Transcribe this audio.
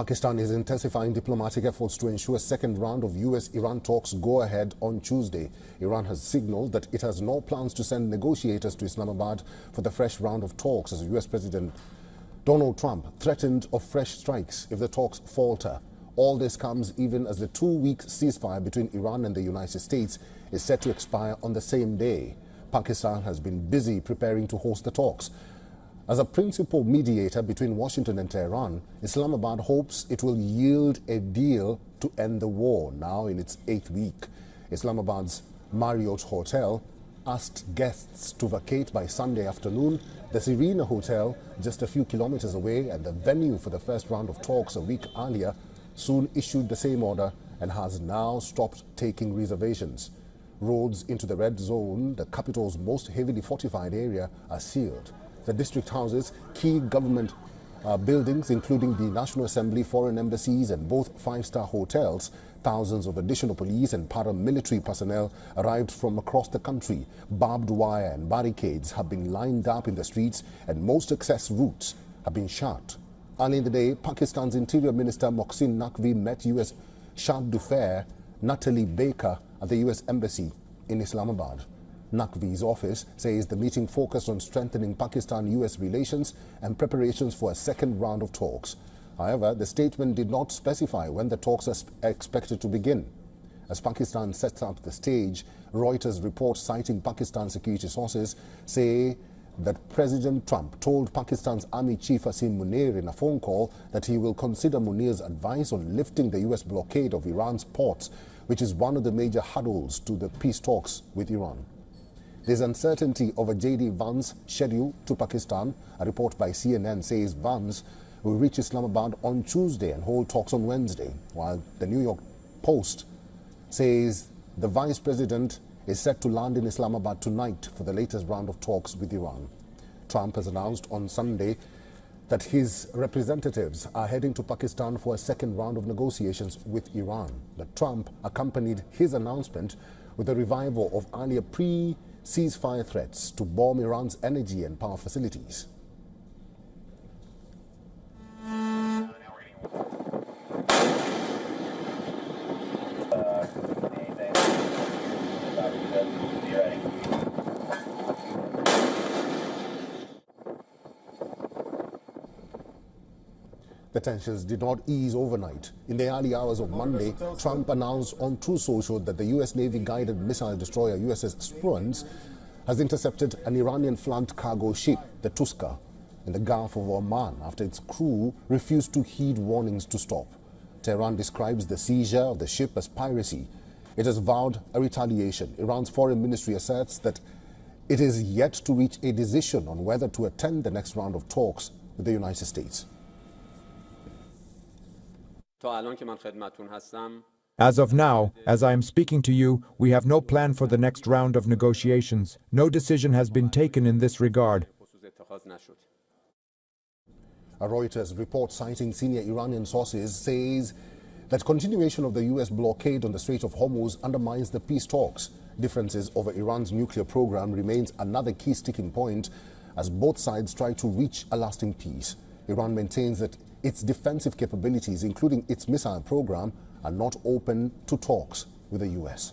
Pakistan is intensifying diplomatic efforts to ensure a second round of US-Iran talks go ahead on Tuesday. Iran has signaled that it has no plans to send negotiators to Islamabad for the fresh round of talks as US President Donald Trump threatened of fresh strikes if the talks falter. All this comes even as the two-week ceasefire between Iran and the United States is set to expire on the same day. Pakistan has been busy preparing to host the talks. As a principal mediator between Washington and Tehran, Islamabad hopes it will yield a deal to end the war, now in its 8th week. Islamabad's Marriott Hotel asked guests to vacate by Sunday afternoon. The Serena Hotel, just a few kilometers away and the venue for the first round of talks a week earlier, soon issued the same order and has now stopped taking reservations. Roads into the red zone, the capital's most heavily fortified area, are sealed. The district houses key government buildings, including the National Assembly, foreign embassies and both five-star hotels. Thousands of additional police and paramilitary personnel arrived from across the country. Barbed wire and barricades have been lined up in the streets and most access routes have been shut. Early in the day, Pakistan's Interior Minister Mohsin Naqvi met US Chef d'Affaires Natalie Baker at the US Embassy in Islamabad. Naqvi's office says the meeting focused on strengthening Pakistan-US relations and preparations for a second round of talks. However, the statement did not specify when the talks are expected to begin. As Pakistan sets up the stage, Reuters report citing Pakistan security sources say that President Trump told Pakistan's Army Chief Asim Munir in a phone call that he will consider Munir's advice on lifting the US blockade of Iran's ports, which is one of the major hurdles to the peace talks with Iran. There's uncertainty over J.D. Vance schedule to Pakistan. A report by CNN says Vance will reach Islamabad on Tuesday and hold talks on Wednesday, while the New York Post says the vice president is set to land in Islamabad tonight for the latest round of talks with Iran. Trump has announced on Sunday that his representatives are heading to Pakistan for a second round of negotiations with Iran. But Trump accompanied his announcement with a revival of earlier ceasefire threats to bomb Iran's energy and power facilities. The tensions did not ease overnight. In the early hours of Monday, Trump announced on Truth Social that the U.S. Navy-guided missile destroyer USS Spruance has intercepted an Iranian-flagged cargo ship, the Tuskar, in the Gulf of Oman after its crew refused to heed warnings to stop. Tehran describes the seizure of the ship as piracy. It has vowed a retaliation. Iran's foreign ministry asserts that it is yet to reach a decision on whether to attend the next round of talks with the United States. As of now, as I am speaking to you, we have no plan for the next round of negotiations. No decision has been taken in this regard. A Reuters report citing senior Iranian sources says that continuation of the US blockade on the Strait of Hormuz undermines the peace talks. Differences over Iran's nuclear program remains another key sticking point as both sides try to reach a lasting peace. Iran maintains that its defensive capabilities, including its missile program, are not open to talks with the US.